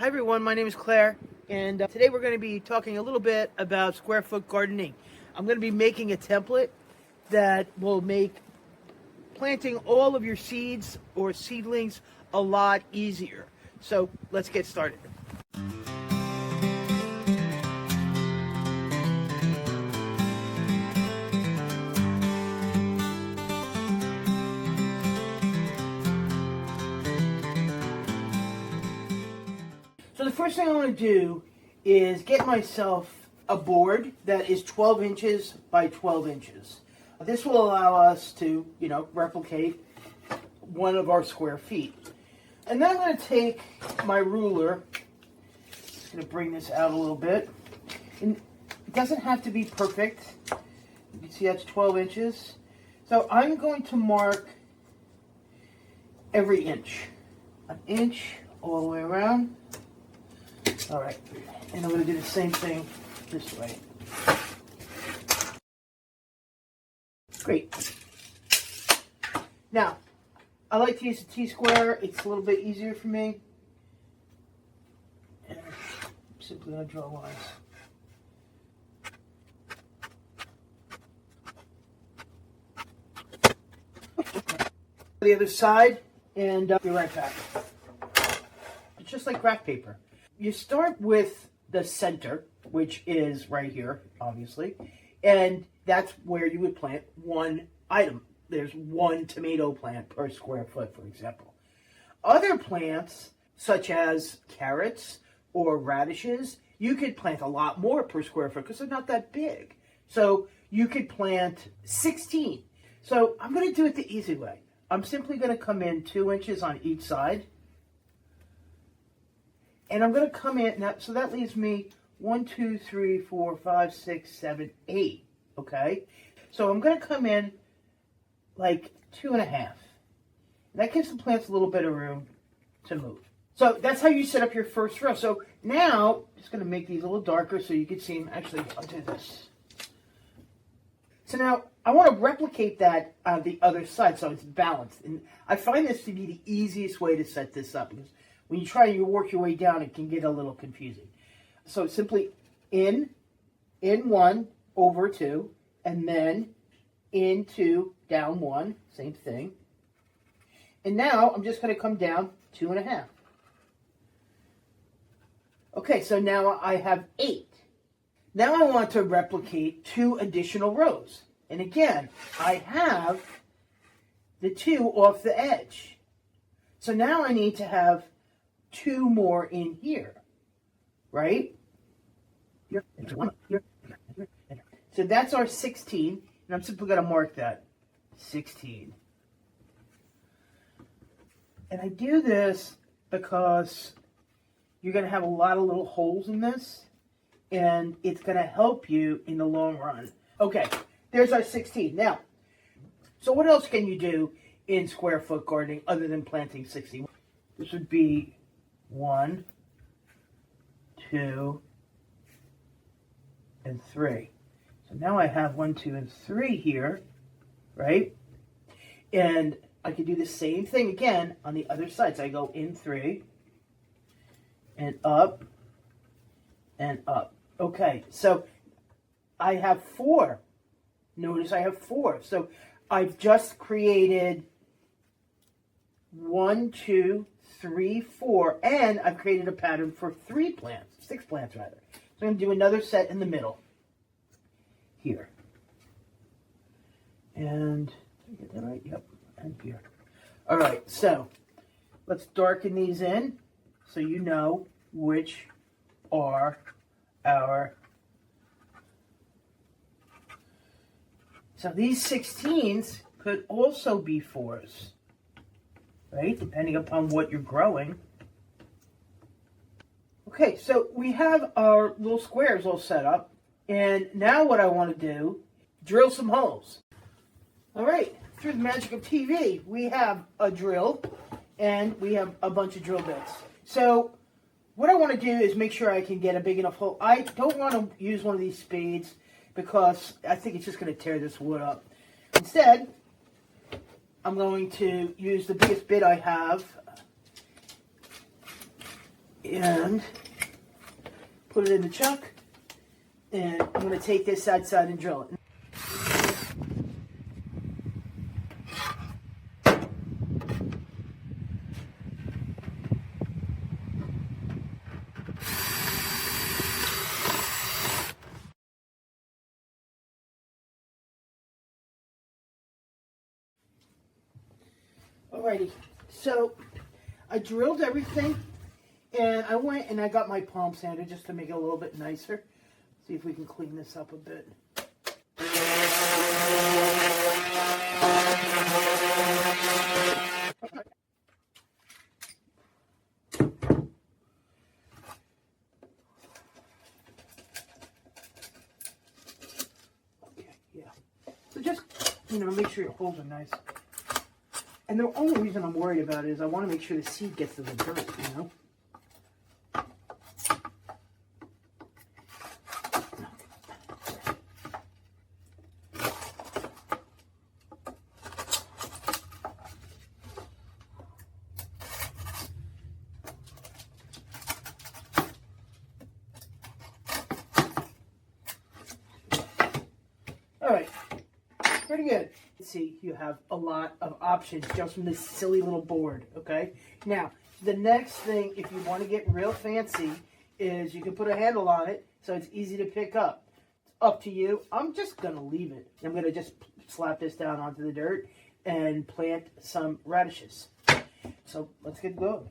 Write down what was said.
Hi everyone, my name is Claire, and today we're going to be talking a little bit about square foot gardening. I'm going to be making a template that will make planting all of your seeds or seedlings a lot easier. So let's get started. So the first thing I want to do is get myself a board that is 12 inches by 12 inches. This will allow us to, replicate one of our square feet. And then I'm going to take my ruler. Just going to bring this out a little bit. And it doesn't have to be perfect. You can see that's 12 inches. So I'm going to mark every inch. An inch all the way around. All right, and I'm going to do the same thing this way. Great. Now, I like to use a T-square. It's a little bit easier for me. And I'm simply going to draw lines. The other side, and be right back. It's just like graph paper. You start with the center, which is right here, obviously, and that's where you would plant one item. There's one tomato plant per square foot, for example. Other plants, such as carrots or radishes, you could plant a lot more per square foot because they're not that big. So you could plant 16. So I'm going to do it the easy way. I'm simply going to come in 2 inches on each side. And I'm going to come in, now, so that leaves me 1, 2, 3, 4, 5, 6, 7, 8, okay? So I'm going to come in like 2.5. That gives the plants a little bit of room to move. So that's how you set up your first row. So now, I'm just going to make these a little darker so you can see them. Actually, I'll do this. So now, I want to replicate that on the other side so it's balanced. And I find this to be the easiest way to set this up because when you try to work your way down, it can get a little confusing. So simply in 1, over 2, and then in 2, down 1, same thing. And now I'm just going to come down 2.5. Okay, so now I have 8. Now I want to replicate 2 additional rows. And again, I have the 2 off the edge. So now I need to have 2 more in here, right? Here, and 1 here, and here. So that's our 16, and I'm simply going to mark that 16. And I do this because you're going to have a lot of little holes in this, and it's going to help you in the long run. Okay, there's our 16. Now, so what else can you do in square foot gardening other than planting 16? This would be 1, 2, and 3. So now I have 1, 2, and 3 here, right? And I could do the same thing again on the other side. So I go in 3, and up, and up. Okay, so I have 4. Notice I have 4. So I've just created 1, 2, 3, 4, and I've created a pattern for 6 plants rather. So I'm going to do another set in the middle here. And, did I get that right? Yep, and here. All right, so let's darken these in so you know which are our... So these 16s could also be 4s. Right, depending upon what you're growing. Okay, so we have our little squares all set up, and now what I want to do, drill some holes. All right, through the magic of TV, we have a drill, and we have a bunch of drill bits. So what I want to do is make sure I can get a big enough hole. I don't want to use one of these spades because I think it's just going to tear this wood up. Instead, I'm going to use the biggest bit I have, and put it in the chuck. And I'm going to take this outside and drill it. Alrighty, so I drilled everything, and I went and I got my palm sander just to make it a little bit nicer. See if we can clean this up a bit. Okay, yeah. So just, make sure your holes are nice. And the only reason I'm worried about it is I want to make sure the seed gets to the dirt, All right, pretty good. See, you have a lot of options just from this silly little board, okay? Now, the next thing, if you want to get real fancy, is you can put a handle on it so it's easy to pick up. It's up to you. I'm just going to leave it. I'm going to just slap this down onto the dirt and plant some radishes. So let's get going.